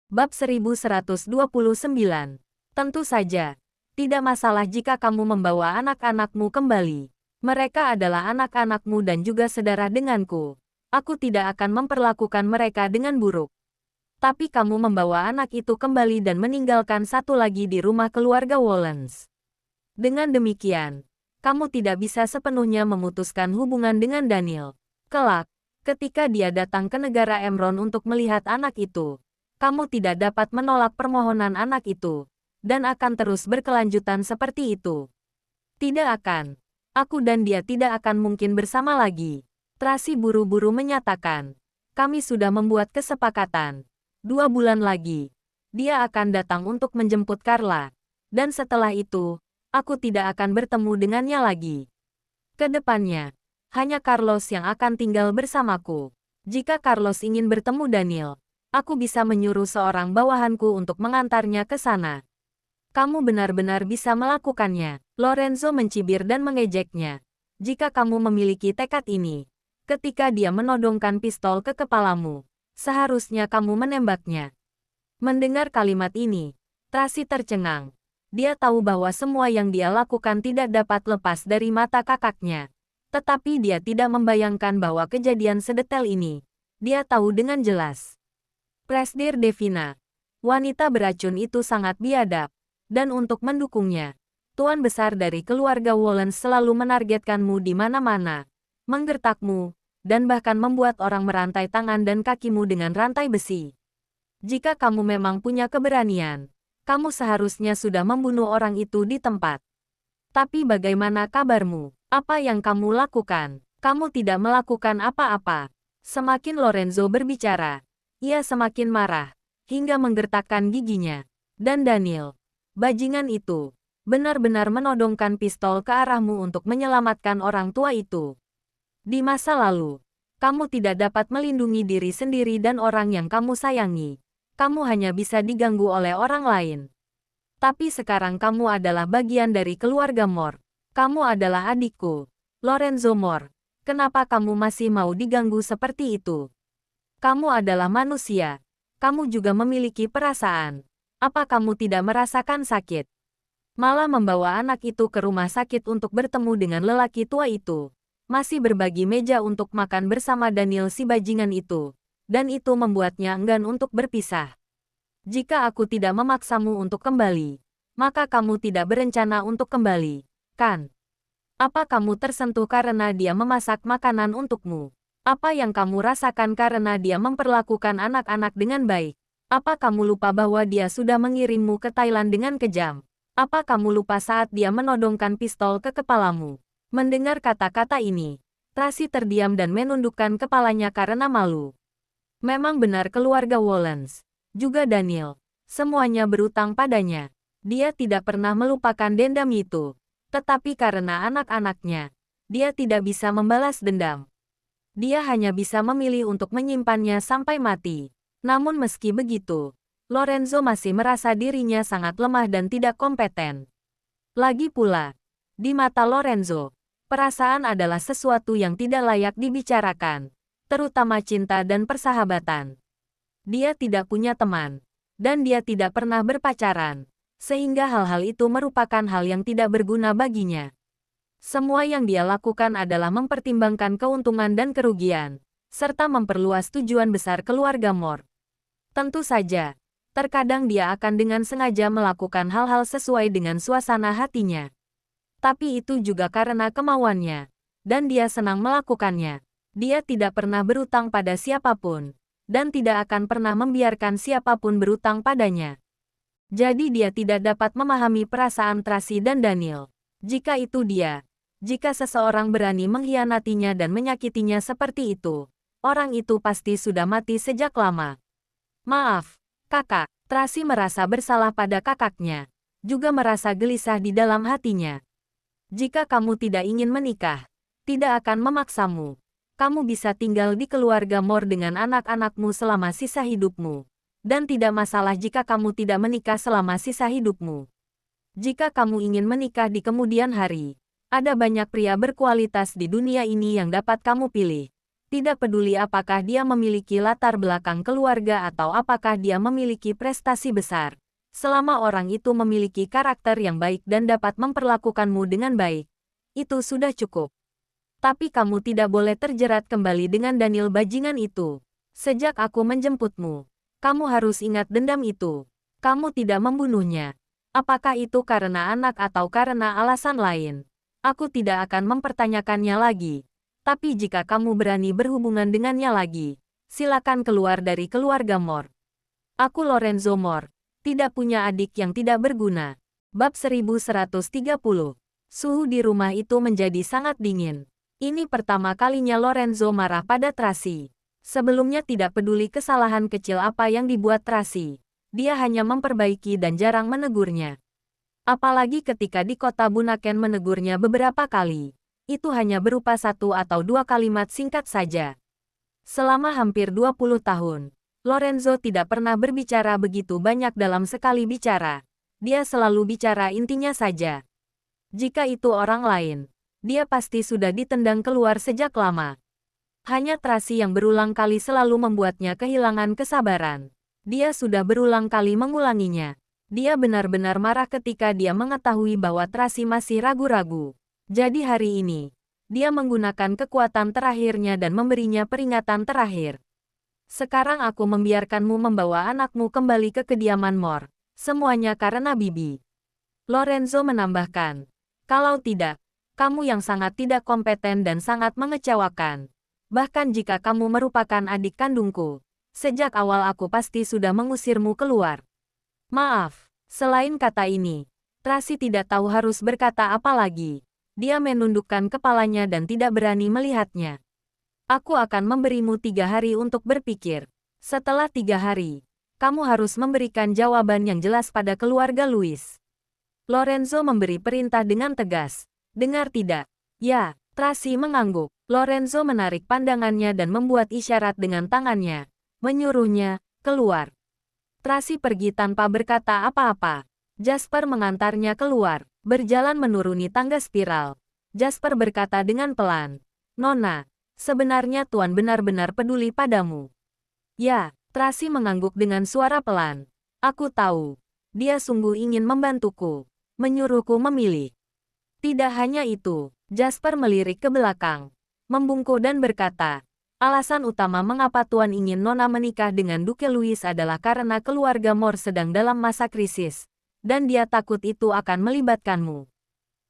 Bab 1129. Tentu saja, tidak masalah jika kamu membawa anak-anakmu kembali. Mereka adalah anak-anakmu dan juga saudara denganku. Aku tidak akan memperlakukan mereka dengan buruk. Tapi kamu membawa anak itu kembali dan meninggalkan satu lagi di rumah keluarga Wollens. Dengan demikian, kamu tidak bisa sepenuhnya memutuskan hubungan dengan Daniel. Kelak, ketika dia datang ke negara Emron untuk melihat anak itu, kamu tidak dapat menolak permohonan anak itu, dan akan terus berkelanjutan seperti itu. Tidak akan. Aku dan dia tidak akan mungkin bersama lagi. Tracy buru-buru menyatakan. Kami sudah membuat kesepakatan. 2 bulan lagi, dia akan datang untuk menjemput Carla. Dan setelah itu, aku tidak akan bertemu dengannya lagi. Kedepannya, hanya Carlos yang akan tinggal bersamaku. Jika Carlos ingin bertemu Daniel, aku bisa menyuruh seorang bawahanku untuk mengantarnya ke sana. Kamu benar-benar bisa melakukannya. Lorenzo mencibir dan mengejeknya. Jika kamu memiliki tekad ini, ketika dia menodongkan pistol ke kepalamu, seharusnya kamu menembaknya. Mendengar kalimat ini, Tracy tercengang. Dia tahu bahwa semua yang dia lakukan tidak dapat lepas dari mata kakaknya. Tetapi dia tidak membayangkan bahwa kejadian sedetail ini. Dia tahu dengan jelas. Presdir Devina, wanita beracun itu sangat biadab, dan untuk mendukungnya, Tuan Besar dari keluarga Wollens selalu menargetkanmu di mana-mana, menggertakmu, dan bahkan membuat orang merantai tangan dan kakimu dengan rantai besi. Jika kamu memang punya keberanian, kamu seharusnya sudah membunuh orang itu di tempat. Tapi bagaimana kabarmu? Apa yang kamu lakukan? Kamu tidak melakukan apa-apa. Semakin Lorenzo berbicara, ia semakin marah, hingga menggertakkan giginya. Dan Daniel, bajingan itu, benar-benar menodongkan pistol ke arahmu untuk menyelamatkan orang tua itu. Di masa lalu, kamu tidak dapat melindungi diri sendiri dan orang yang kamu sayangi. Kamu hanya bisa diganggu oleh orang lain. Tapi sekarang kamu adalah bagian dari keluarga Moore. Kamu adalah adikku, Lorenzo Moore. Kenapa kamu masih mau diganggu seperti itu? Kamu adalah manusia. Kamu juga memiliki perasaan. Apa kamu tidak merasakan sakit? Malah membawa anak itu ke rumah sakit untuk bertemu dengan lelaki tua itu. Masih berbagi meja untuk makan bersama Daniel si bajingan itu. Dan itu membuatnya enggan untuk berpisah. Jika aku tidak memaksamu untuk kembali, maka kamu tidak berencana untuk kembali, kan? Apa kamu tersentuh karena dia memasak makanan untukmu? Apa yang kamu rasakan karena dia memperlakukan anak-anak dengan baik? Apa kamu lupa bahwa dia sudah mengirimmu ke Thailand dengan kejam? Apa kamu lupa saat dia menodongkan pistol ke kepalamu? Mendengar kata-kata ini, Tracy terdiam dan menundukkan kepalanya karena malu. Memang benar keluarga Wollens, juga Daniel, semuanya berutang padanya. Dia tidak pernah melupakan dendam itu. Tetapi karena anak-anaknya, dia tidak bisa membalas dendam. Dia hanya bisa memilih untuk menyimpannya sampai mati. Namun meski begitu, Lorenzo masih merasa dirinya sangat lemah dan tidak kompeten. Lagi pula, di mata Lorenzo, perasaan adalah sesuatu yang tidak layak dibicarakan, terutama cinta dan persahabatan. Dia tidak punya teman, dan dia tidak pernah berpacaran, sehingga hal-hal itu merupakan hal yang tidak berguna baginya. Semua yang dia lakukan adalah mempertimbangkan keuntungan dan kerugian, serta memperluas tujuan besar keluarga Moore. Tentu saja, terkadang dia akan dengan sengaja melakukan hal-hal sesuai dengan suasana hatinya. Tapi itu juga karena kemauannya, dan dia senang melakukannya. Dia tidak pernah berutang pada siapapun, dan tidak akan pernah membiarkan siapapun berutang padanya. Jadi dia tidak dapat memahami perasaan Tracy dan Daniel. Jika seseorang berani mengkhianatinya dan menyakitinya seperti itu, orang itu pasti sudah mati sejak lama. Maaf, kakak. Tracy merasa bersalah pada kakaknya, juga merasa gelisah di dalam hatinya. Jika kamu tidak ingin menikah, tidak akan memaksamu. Kamu bisa tinggal di keluarga Moore dengan anak-anakmu selama sisa hidupmu. Dan tidak masalah jika kamu tidak menikah selama sisa hidupmu. Jika kamu ingin menikah di kemudian hari, ada banyak pria berkualitas di dunia ini yang dapat kamu pilih. Tidak peduli apakah dia memiliki latar belakang keluarga atau apakah dia memiliki prestasi besar. Selama orang itu memiliki karakter yang baik dan dapat memperlakukanmu dengan baik, itu sudah cukup. Tapi kamu tidak boleh terjerat kembali dengan Daniel bajingan itu. Sejak aku menjemputmu, kamu harus ingat dendam itu. Kamu tidak membunuhnya. Apakah itu karena anak atau karena alasan lain? Aku tidak akan mempertanyakannya lagi. Tapi jika kamu berani berhubungan dengannya lagi, silakan keluar dari keluarga Moore. Aku Lorenzo Moore, tidak punya adik yang tidak berguna. Bab 1130. Suhu di rumah itu menjadi sangat dingin. Ini pertama kalinya Lorenzo marah pada Tracy. Sebelumnya tidak peduli kesalahan kecil apa yang dibuat Tracy. Dia hanya memperbaiki dan jarang menegurnya. Apalagi ketika di kota Bunaken menegurnya beberapa kali. Itu hanya berupa 1 atau 2 kalimat singkat saja. Selama hampir 20 tahun, Lorenzo tidak pernah berbicara begitu banyak dalam sekali bicara. Dia selalu bicara intinya saja. Jika itu orang lain, dia pasti sudah ditendang keluar sejak lama. Hanya Tracy yang berulang kali selalu membuatnya kehilangan kesabaran. Dia sudah berulang kali mengulanginya. Dia benar-benar marah ketika dia mengetahui bahwa Tracy masih ragu-ragu. Jadi hari ini, dia menggunakan kekuatan terakhirnya dan memberinya peringatan terakhir. Sekarang aku membiarkanmu membawa anakmu kembali ke kediaman Moore. Semuanya karena Bibi. Lorenzo menambahkan, kalau tidak, kamu yang sangat tidak kompeten dan sangat mengecewakan. Bahkan jika kamu merupakan adik kandungku, sejak awal aku pasti sudah mengusirmu keluar. Maaf, selain kata ini, Tracy tidak tahu harus berkata apa lagi. Dia menundukkan kepalanya dan tidak berani melihatnya. Aku akan memberimu 3 hari untuk berpikir. Setelah 3 hari, kamu harus memberikan jawaban yang jelas pada keluarga Louis. Lorenzo memberi perintah dengan tegas. Dengar tidak? Ya, Tracy mengangguk. Lorenzo menarik pandangannya dan membuat isyarat dengan tangannya. Menyuruhnya, keluar. Tracy pergi tanpa berkata apa-apa. Jasper mengantarnya keluar. Berjalan menuruni tangga spiral. Jasper berkata dengan pelan, Nona, sebenarnya Tuan benar-benar peduli padamu. Ya, Tracy mengangguk dengan suara pelan. Aku tahu. Dia sungguh ingin membantuku. Menyuruhku memilih. Tidak hanya itu, Jasper melirik ke belakang. Membungkuk dan berkata, alasan utama mengapa Tuan ingin Nona menikah dengan Duke Louis adalah karena keluarga Moore sedang dalam masa krisis. Dan dia takut itu akan melibatkanmu.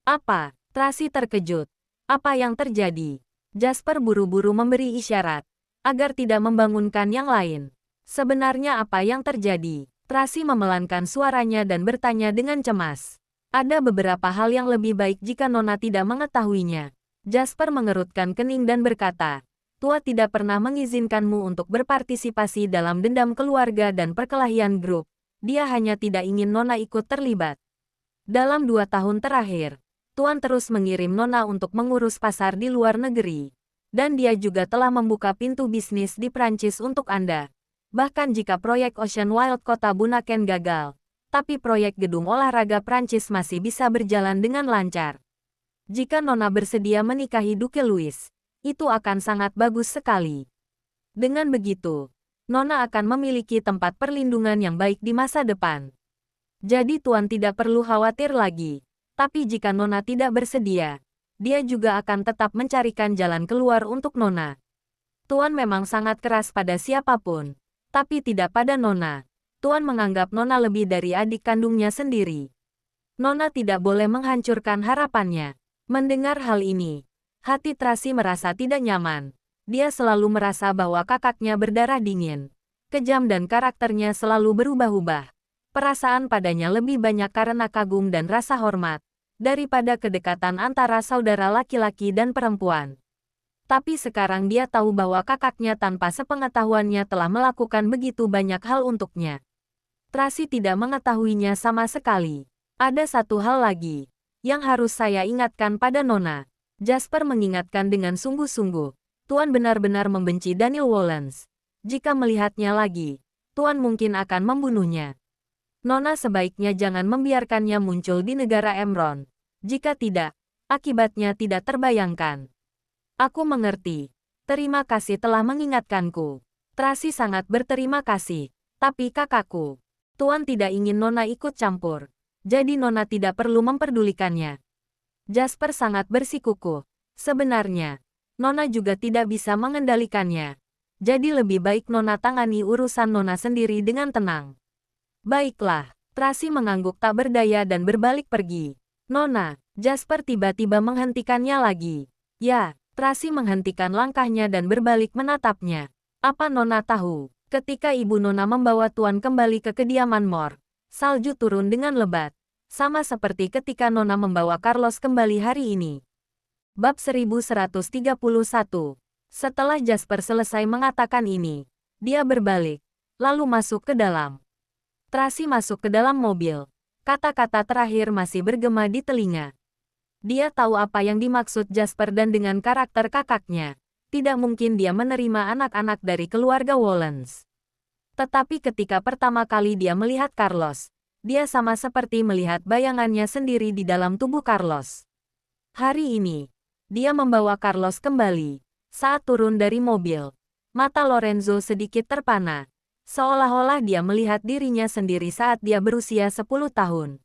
Apa? Tracy terkejut. Apa yang terjadi? Jasper buru-buru memberi isyarat, agar tidak membangunkan yang lain. Sebenarnya apa yang terjadi? Tracy memelankan suaranya dan bertanya dengan cemas. Ada beberapa hal yang lebih baik jika Nona tidak mengetahuinya. Jasper mengerutkan kening dan berkata, Tua tidak pernah mengizinkanmu untuk berpartisipasi dalam dendam keluarga dan perkelahian grup. Dia hanya tidak ingin Nona ikut terlibat. Dalam 2 tahun terakhir, Tuan terus mengirim Nona untuk mengurus pasar di luar negeri. Dan dia juga telah membuka pintu bisnis di Prancis untuk Anda. Bahkan jika proyek Ocean Wild Kota Bunaken gagal, tapi proyek gedung olahraga Prancis masih bisa berjalan dengan lancar. Jika Nona bersedia menikahi Duke Louis, itu akan sangat bagus sekali. Dengan begitu, Nona akan memiliki tempat perlindungan yang baik di masa depan. Jadi Tuan tidak perlu khawatir lagi. Tapi jika Nona tidak bersedia, dia juga akan tetap mencarikan jalan keluar untuk Nona. Tuan memang sangat keras pada siapapun, tapi tidak pada Nona. Tuan menganggap Nona lebih dari adik kandungnya sendiri. Nona tidak boleh menghancurkan harapannya. Mendengar hal ini, hati Tracy merasa tidak nyaman. Dia selalu merasa bahwa kakaknya berdarah dingin, kejam dan karakternya selalu berubah-ubah. Perasaan padanya lebih banyak karena kagum dan rasa hormat, daripada kedekatan antara saudara laki-laki dan perempuan. Tapi sekarang dia tahu bahwa kakaknya tanpa sepengetahuannya telah melakukan begitu banyak hal untuknya. Tracy tidak mengetahuinya sama sekali. Ada satu hal lagi yang harus saya ingatkan pada Nona. Jasper mengingatkan dengan sungguh-sungguh. Tuan benar-benar membenci Daniel Wallens. Jika melihatnya lagi, Tuan mungkin akan membunuhnya. Nona sebaiknya jangan membiarkannya muncul di negara Emron. Jika tidak, akibatnya tidak terbayangkan. Aku mengerti. Terima kasih telah mengingatkanku. Tracy sangat berterima kasih. Tapi kakakku, Tuan tidak ingin Nona ikut campur. Jadi Nona tidak perlu memperdulikannya. Jasper sangat bersikukuh. Sebenarnya, Nona juga tidak bisa mengendalikannya. Jadi lebih baik Nona tangani urusan Nona sendiri dengan tenang. Baiklah, Tracy mengangguk tak berdaya dan berbalik pergi. Nona, Jasper tiba-tiba menghentikannya lagi. Ya, Tracy menghentikan langkahnya dan berbalik menatapnya. Apa Nona tahu? Ketika ibu Nona membawa Tuan kembali ke kediaman Mor, salju turun dengan lebat. Sama seperti ketika Nona membawa Carlos kembali hari ini. Bab 1131. Setelah Jasper selesai mengatakan ini, dia berbalik, lalu masuk ke dalam. Tracy masuk ke dalam mobil. Kata-kata terakhir masih bergema di telinga. Dia tahu apa yang dimaksud Jasper dan dengan karakter kakaknya. Tidak mungkin dia menerima anak-anak dari keluarga Wallens. Tetapi ketika pertama kali dia melihat Carlos, dia sama seperti melihat bayangannya sendiri di dalam tubuh Carlos. Hari ini, dia membawa Carlos kembali. Saat turun dari mobil, mata Lorenzo sedikit terpana. Seolah-olah dia melihat dirinya sendiri saat dia berusia 10 tahun.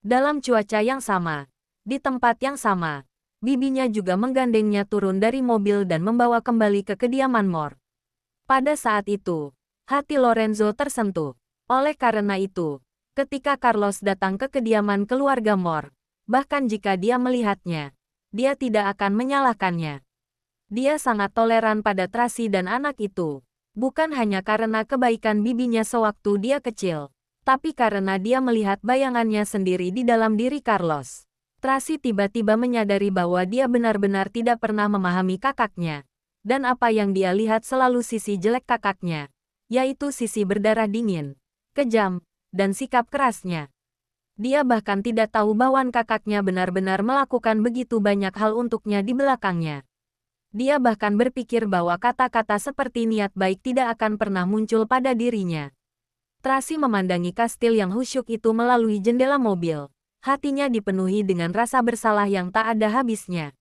Dalam cuaca yang sama, di tempat yang sama, bibinya juga menggandengnya turun dari mobil dan membawa kembali ke kediaman Mor. Pada saat itu, hati Lorenzo tersentuh. Oleh karena itu, ketika Carlos datang ke kediaman keluarga Mor, bahkan jika dia melihatnya, dia tidak akan menyalahkannya. Dia sangat toleran pada Tracy dan anak itu, bukan hanya karena kebaikan bibinya sewaktu dia kecil, tapi karena dia melihat bayangannya sendiri di dalam diri Carlos. Tracy tiba-tiba menyadari bahwa dia benar-benar tidak pernah memahami kakaknya, dan apa yang dia lihat selalu sisi jelek kakaknya, yaitu sisi berdarah dingin, kejam, dan sikap kerasnya. Dia bahkan tidak tahu bahwa kakaknya benar-benar melakukan begitu banyak hal untuknya di belakangnya. Dia bahkan berpikir bahwa kata-kata seperti niat baik tidak akan pernah muncul pada dirinya. Tracy memandangi kastil yang khusyuk itu melalui jendela mobil. Hatinya dipenuhi dengan rasa bersalah yang tak ada habisnya.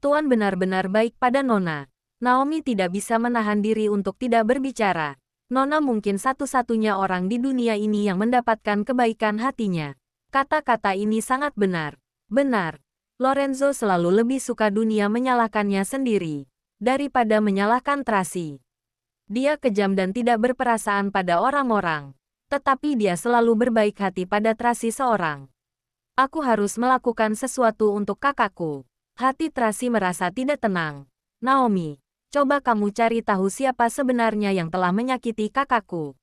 Tuan benar-benar baik pada Nona. Naomi tidak bisa menahan diri untuk tidak berbicara. Nona mungkin satu-satunya orang di dunia ini yang mendapatkan kebaikan hatinya. Kata-kata ini sangat benar. Benar. Lorenzo selalu lebih suka dunia menyalahkannya sendiri daripada menyalahkan Tracy. Dia kejam dan tidak berperasaan pada orang-orang. Tetapi dia selalu berbaik hati pada Tracy seorang. Aku harus melakukan sesuatu untuk kakakku. Hati Tracy merasa tidak tenang. Naomi, coba kamu cari tahu siapa sebenarnya yang telah menyakiti kakakku.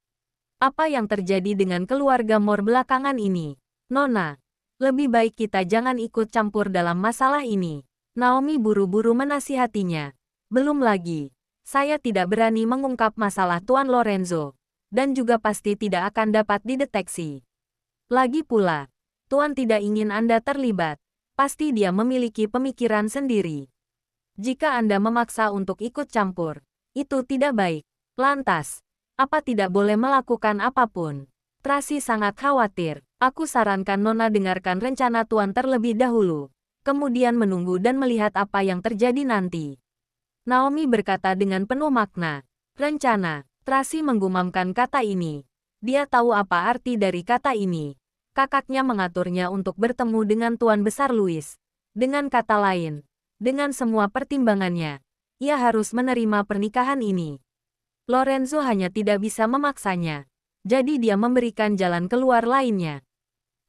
Apa yang terjadi dengan keluarga Mor belakangan ini? Nona, lebih baik kita jangan ikut campur dalam masalah ini. Naomi buru-buru menasihatinya. Belum lagi, saya tidak berani mengungkap masalah Tuan Lorenzo, dan juga pasti tidak akan dapat dideteksi. Lagi pula, Tuan tidak ingin Anda terlibat. Pasti dia memiliki pemikiran sendiri. Jika Anda memaksa untuk ikut campur, itu tidak baik. Lantas, apa tidak boleh melakukan apapun? Tracy sangat khawatir. Aku sarankan Nona dengarkan rencana Tuan terlebih dahulu. Kemudian menunggu dan melihat apa yang terjadi nanti. Naomi berkata dengan penuh makna. Rencana. Tracy menggumamkan kata ini. Dia tahu apa arti dari kata ini. Kakaknya mengaturnya untuk bertemu dengan Tuan Besar Louis. Dengan kata lain, dengan semua pertimbangannya, ia harus menerima pernikahan ini. Lorenzo hanya tidak bisa memaksanya. Jadi dia memberikan jalan keluar lainnya.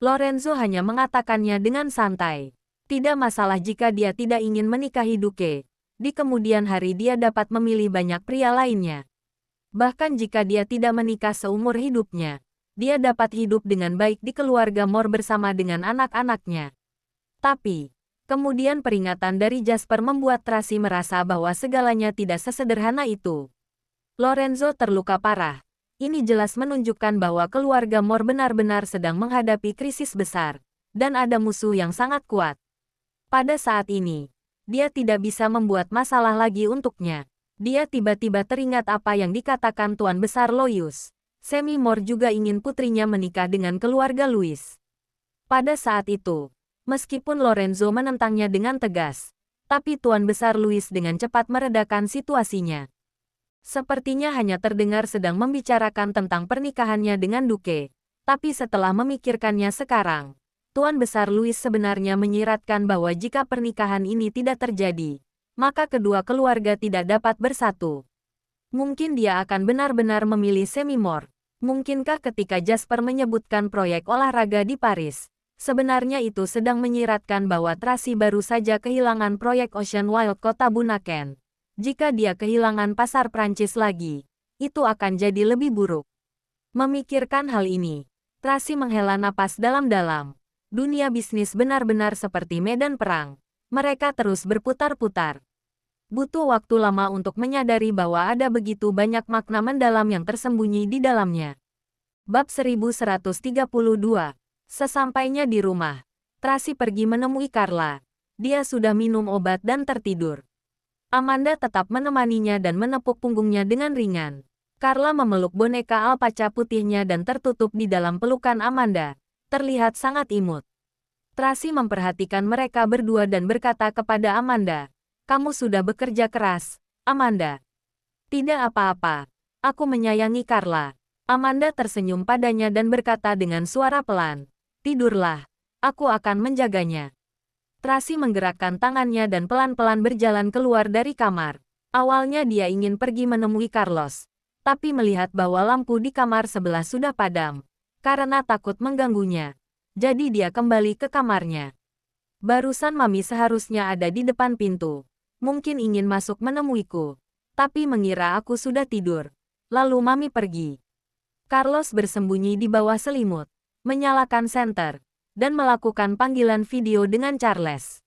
Lorenzo hanya mengatakannya dengan santai. Tidak masalah jika dia tidak ingin menikahi Duque. Di kemudian hari dia dapat memilih banyak pria lainnya. Bahkan jika dia tidak menikah seumur hidupnya, dia dapat hidup dengan baik di keluarga Mor bersama dengan anak-anaknya. Tapi, kemudian peringatan dari Jasper membuat Tracy merasa bahwa segalanya tidak sesederhana itu. Lorenzo terluka parah. Ini jelas menunjukkan bahwa keluarga Mor benar-benar sedang menghadapi krisis besar, dan ada musuh yang sangat kuat. Pada saat ini, dia tidak bisa membuat masalah lagi untuknya. Dia tiba-tiba teringat apa yang dikatakan Tuan Besar Loyus. Semi Mor juga ingin putrinya menikah dengan keluarga Louis. Pada saat itu, meskipun Lorenzo menentangnya dengan tegas, Tapi Tuan Besar Louis dengan cepat meredakan situasinya. Sepertinya hanya terdengar sedang membicarakan tentang pernikahannya dengan Duke. Tapi setelah memikirkannya sekarang, Tuan Besar Louis sebenarnya menyiratkan bahwa jika pernikahan ini tidak terjadi, maka kedua keluarga tidak dapat bersatu. Mungkin dia akan benar-benar memilih Semimore. Mungkinkah ketika Jasper menyebutkan proyek olahraga di Paris, sebenarnya itu sedang menyiratkan bahwa Tracy baru saja kehilangan proyek Ocean Wild Kota Bunaken. Jika dia kehilangan pasar Prancis lagi, itu akan jadi lebih buruk. Memikirkan hal ini, Tracy menghela napas dalam-dalam. Dunia bisnis benar-benar seperti medan perang. Mereka terus berputar-putar. Butuh waktu lama untuk menyadari bahwa ada begitu banyak makna mendalam yang tersembunyi di dalamnya. Bab 1132. Sesampainya di rumah, Tracy pergi menemui Carla. Dia sudah minum obat dan tertidur. Amanda tetap menemaninya dan menepuk punggungnya dengan ringan. Carla memeluk boneka alpaca putihnya dan tertutup di dalam pelukan Amanda. Terlihat sangat imut. Tracy memperhatikan mereka berdua dan berkata kepada Amanda, "Kamu sudah bekerja keras, Amanda." "Tidak apa-apa. Aku menyayangi Carla." Amanda tersenyum padanya dan berkata dengan suara pelan, "Tidurlah. Aku akan menjaganya." Tracy menggerakkan tangannya dan pelan-pelan berjalan keluar dari kamar. Awalnya dia ingin pergi menemui Carlos, tapi melihat bahwa lampu di kamar sebelah sudah padam, karena takut mengganggunya. Jadi dia kembali ke kamarnya. Barusan Mami seharusnya ada di depan pintu. Mungkin ingin masuk menemuiku, tapi mengira aku sudah tidur. Lalu Mami pergi. Carlos bersembunyi di bawah selimut, menyalakan senter, dan melakukan panggilan video dengan Charles.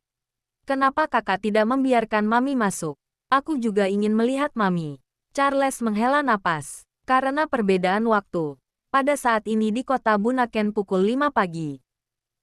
"Kenapa kakak tidak membiarkan Mami masuk? Aku juga ingin melihat Mami." Charles menghela napas. Karena perbedaan waktu, pada saat ini di kota Bunaken pukul 5 pagi.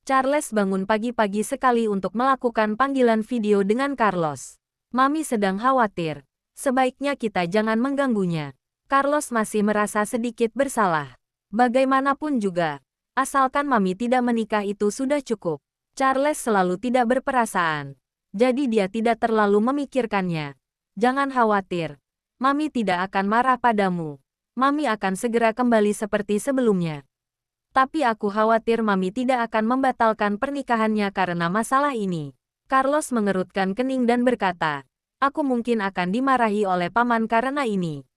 Charles bangun pagi-pagi sekali untuk melakukan panggilan video dengan Carlos. "Mami sedang khawatir. Sebaiknya kita jangan mengganggunya." Carlos masih merasa sedikit bersalah. Bagaimanapun juga, asalkan Mami tidak menikah itu sudah cukup. Charles selalu tidak berperasaan, jadi dia tidak terlalu memikirkannya. "Jangan khawatir. Mami tidak akan marah padamu. Mami akan segera kembali seperti sebelumnya. Tapi aku khawatir Mami tidak akan membatalkan pernikahannya karena masalah ini." Carlos mengerutkan kening dan berkata, "Aku mungkin akan dimarahi oleh paman karena ini.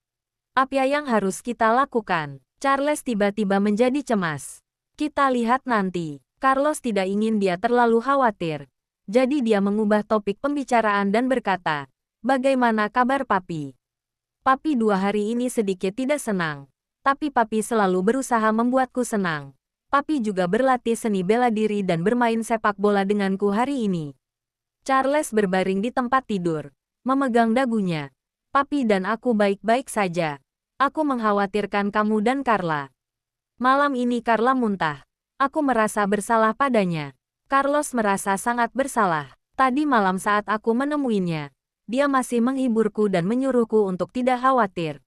Apa yang harus kita lakukan?" Charles tiba-tiba menjadi cemas. "Kita lihat nanti." Carlos tidak ingin dia terlalu khawatir. Jadi dia mengubah topik pembicaraan dan berkata, "Bagaimana kabar Papi?" "Papi 2 hari ini sedikit tidak senang. Tapi Papi selalu berusaha membuatku senang. Papi juga berlatih seni bela diri dan bermain sepak bola denganku hari ini." Charles berbaring di tempat tidur, memegang dagunya. "Papi dan aku baik-baik saja. Aku mengkhawatirkan kamu dan Carla." Malam ini Carla muntah. Aku merasa bersalah padanya. Carlos merasa sangat bersalah. Tadi malam saat aku menemuinya, dia masih menghiburku dan menyuruhku untuk tidak khawatir.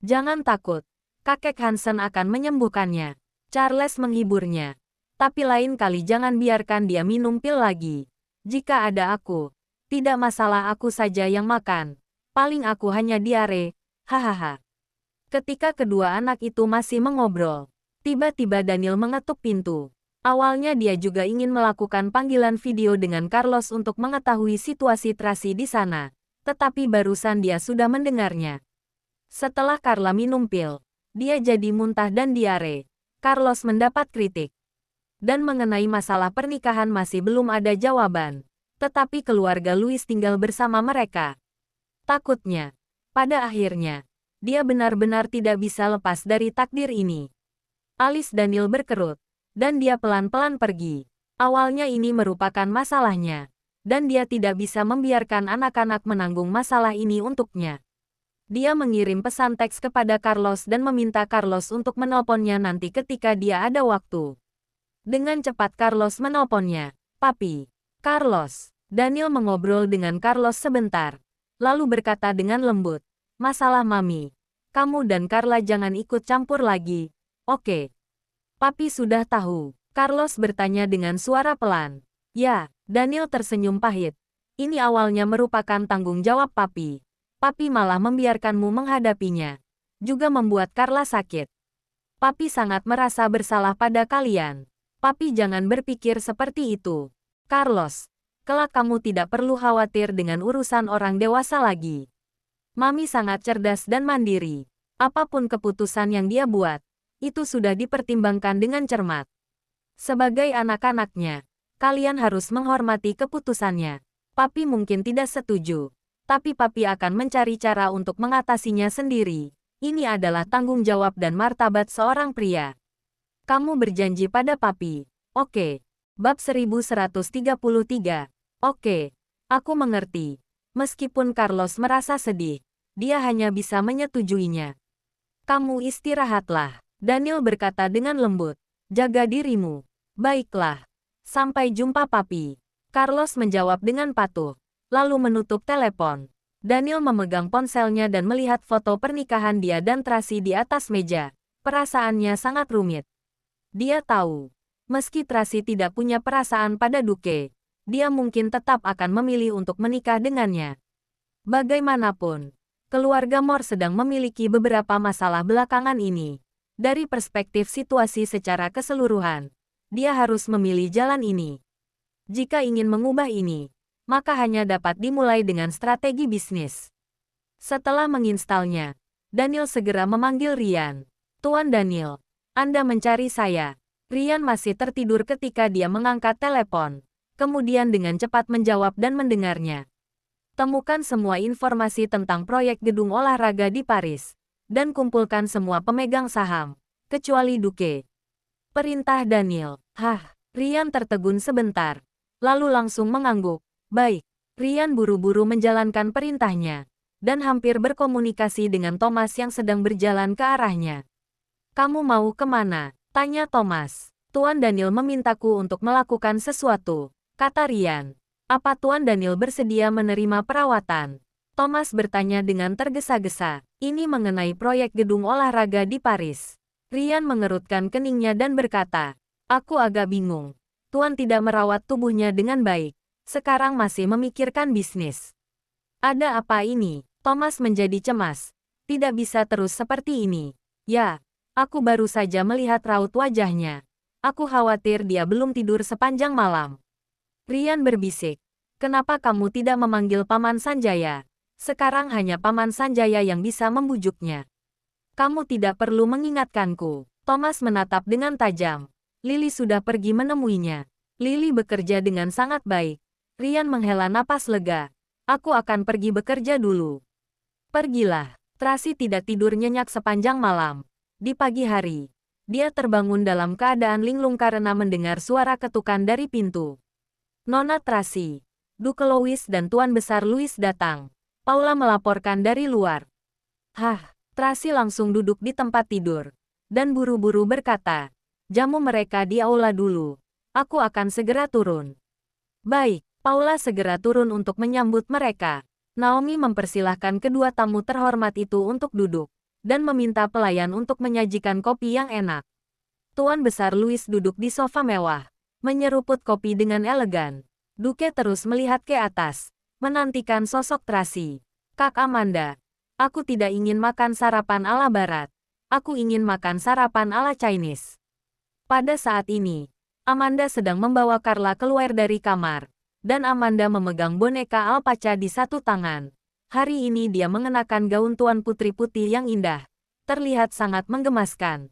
"Jangan takut. Kakek Hansen akan menyembuhkannya." Charles menghiburnya. "Tapi lain kali jangan biarkan dia minum pil lagi. Jika ada aku, tidak masalah, aku saja yang makan. Paling aku hanya diare. Hahaha." Ketika kedua anak itu masih mengobrol, tiba-tiba Daniel mengetuk pintu. Awalnya dia juga ingin melakukan panggilan video dengan Carlos untuk mengetahui situasi Tracy di sana, tetapi barusan dia sudah mendengarnya. Setelah Carla minum pil, dia jadi muntah dan diare. Carlos mendapat kritik. Dan mengenai masalah pernikahan masih belum ada jawaban. Tetapi keluarga Louis tinggal bersama mereka. Takutnya, pada akhirnya, dia benar-benar tidak bisa lepas dari takdir ini. Alis Daniel berkerut, dan dia pelan-pelan pergi. Awalnya ini merupakan masalahnya, dan dia tidak bisa membiarkan anak-anak menanggung masalah ini untuknya. Dia mengirim pesan teks kepada Carlos dan meminta Carlos untuk menelponnya nanti ketika dia ada waktu. Dengan cepat Carlos menelponnya. "Papi." "Carlos." Daniel mengobrol dengan Carlos sebentar, lalu berkata dengan lembut, "Masalah Mami. Kamu dan Carla jangan ikut campur lagi, oke?" "Papi sudah tahu." Carlos bertanya dengan suara pelan. "Ya." Daniel tersenyum pahit. Ini awalnya merupakan tanggung jawab Papi. Papi malah membiarkanmu menghadapinya. Juga membuat Carla sakit. Papi sangat merasa bersalah pada kalian. Papi jangan berpikir seperti itu. Carlos, kelak kamu tidak perlu khawatir dengan urusan orang dewasa lagi. Mami sangat cerdas dan mandiri. Apapun keputusan yang dia buat, itu sudah dipertimbangkan dengan cermat. Sebagai anak-anaknya, kalian harus menghormati keputusannya. Papi mungkin tidak setuju, tapi Papi akan mencari cara untuk mengatasinya sendiri. Ini adalah tanggung jawab dan martabat seorang pria. Kamu berjanji pada Papi. Oke. Bab 1133. Oke. Aku mengerti. Meskipun Carlos merasa sedih, dia hanya bisa menyetujuinya. Kamu istirahatlah. Daniel berkata dengan lembut. Jaga dirimu. Baiklah. Sampai jumpa Papi. Carlos menjawab dengan patuh. Lalu menutup telepon. Daniel memegang ponselnya dan melihat foto pernikahan dia dan Tracy di atas meja. Perasaannya sangat rumit. Dia tahu, meski Tracy tidak punya perasaan pada Duque, dia mungkin tetap akan memilih untuk menikah dengannya. Bagaimanapun, keluarga Moore sedang memiliki beberapa masalah belakangan ini. Dari perspektif situasi secara keseluruhan, dia harus memilih jalan ini. Jika ingin mengubah ini, maka hanya dapat dimulai dengan strategi bisnis. Setelah menginstalnya, Daniel segera memanggil Ryan. Tuan Daniel, Anda mencari saya. Ryan masih tertidur ketika dia mengangkat telepon. Kemudian dengan cepat menjawab dan mendengarnya. Temukan semua informasi tentang proyek gedung olahraga di Paris. Dan kumpulkan semua pemegang saham, kecuali Duque. Perintah Daniel. Ryan tertegun sebentar. Lalu langsung mengangguk. Baik, Ryan buru-buru menjalankan perintahnya, dan hampir berkomunikasi dengan Thomas yang sedang berjalan ke arahnya. Kamu mau kemana? Tanya Thomas. Tuan Daniel memintaku untuk melakukan sesuatu, kata Ryan. Apa Tuan Daniel bersedia menerima perawatan? Thomas bertanya dengan tergesa-gesa. Ini mengenai proyek gedung olahraga di Paris. Ryan mengerutkan keningnya dan berkata, aku agak bingung. Tuan tidak merawat tubuhnya dengan baik. Sekarang masih memikirkan bisnis. Ada apa ini? Thomas menjadi cemas. Tidak bisa terus seperti ini. Ya, aku baru saja melihat raut wajahnya. Aku khawatir dia belum tidur sepanjang malam. Ryan berbisik. Kenapa kamu tidak memanggil Paman Sanjaya? Sekarang hanya Paman Sanjaya yang bisa membujuknya. Kamu tidak perlu mengingatkanku. Thomas menatap dengan tajam. Lily sudah pergi menemuinya. Lily bekerja dengan sangat baik. Ryan menghela napas lega. Aku akan pergi bekerja dulu. Pergilah. Tracy tidak tidur nyenyak sepanjang malam. Di pagi hari, dia terbangun dalam keadaan linglung karena mendengar suara ketukan dari pintu. Nona Tracy, Duke Louis dan Tuan Besar Louis datang. Paula melaporkan dari luar. Tracy langsung duduk di tempat tidur. Dan buru-buru berkata, jamu mereka di aula dulu. Aku akan segera turun. Baik. Paula segera turun untuk menyambut mereka. Naomi mempersilahkan kedua tamu terhormat itu untuk duduk, dan meminta pelayan untuk menyajikan kopi yang enak. Tuan Besar Louis duduk di sofa mewah, menyeruput kopi dengan elegan. Duque terus melihat ke atas, menantikan sosok Tracy. Kak Amanda, aku tidak ingin makan sarapan ala Barat. Aku ingin makan sarapan ala Chinese. Pada saat ini, Amanda sedang membawa Carla keluar dari kamar. Dan Amanda memegang boneka alpaca di satu tangan. Hari ini dia mengenakan gaun Tuan Putri putih yang indah. Terlihat sangat menggemaskan.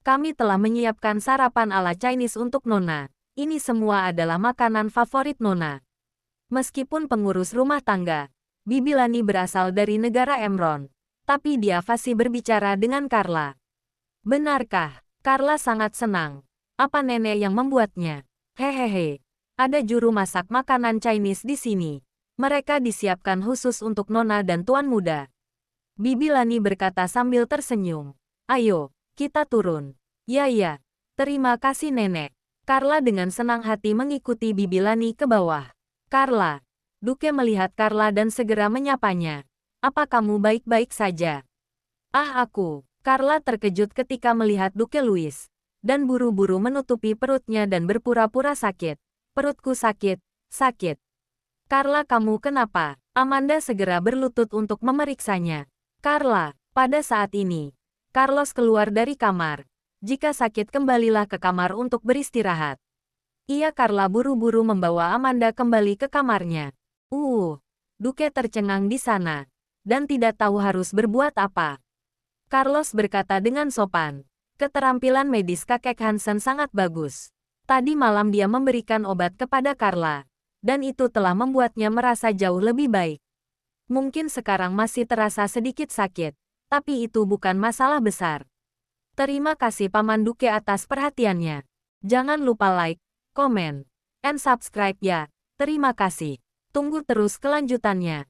Kami telah menyiapkan sarapan ala Chinese untuk Nona. Ini semua adalah makanan favorit Nona. Meskipun pengurus rumah tangga, Bibi Lani berasal dari negara Emron. Tapi dia fasih berbicara dengan Carla. Benarkah? Carla sangat senang. Apa nenek yang membuatnya? Hehehe. Ada juru masak makanan Chinese di sini. Mereka disiapkan khusus untuk Nona dan Tuan Muda. Bibi Lani berkata sambil tersenyum. Ayo, kita turun. Ya. Terima kasih nenek. Carla dengan senang hati mengikuti Bibi Lani ke bawah. Carla. Duque melihat Carla dan segera menyapanya. Apa kamu baik-baik saja? Aku. Carla terkejut ketika melihat Duque Louis. Dan buru-buru menutupi perutnya dan berpura-pura sakit. Perutku sakit, sakit. Carla, kamu kenapa? Amanda segera berlutut untuk memeriksanya. Carla, pada saat ini, Carlos keluar dari kamar. Jika sakit, kembalilah ke kamar untuk beristirahat. Carla buru-buru membawa Amanda kembali ke kamarnya. Duke tercengang di sana, dan tidak tahu harus berbuat apa. Carlos berkata dengan sopan. Keterampilan medis kakek Hansen sangat bagus. Tadi malam dia memberikan obat kepada Carla, dan itu telah membuatnya merasa jauh lebih baik. Mungkin sekarang masih terasa sedikit sakit, tapi itu bukan masalah besar. Terima kasih Paman Duke atas perhatiannya. Jangan lupa like, komen, and subscribe ya. Terima kasih. Tunggu terus kelanjutannya.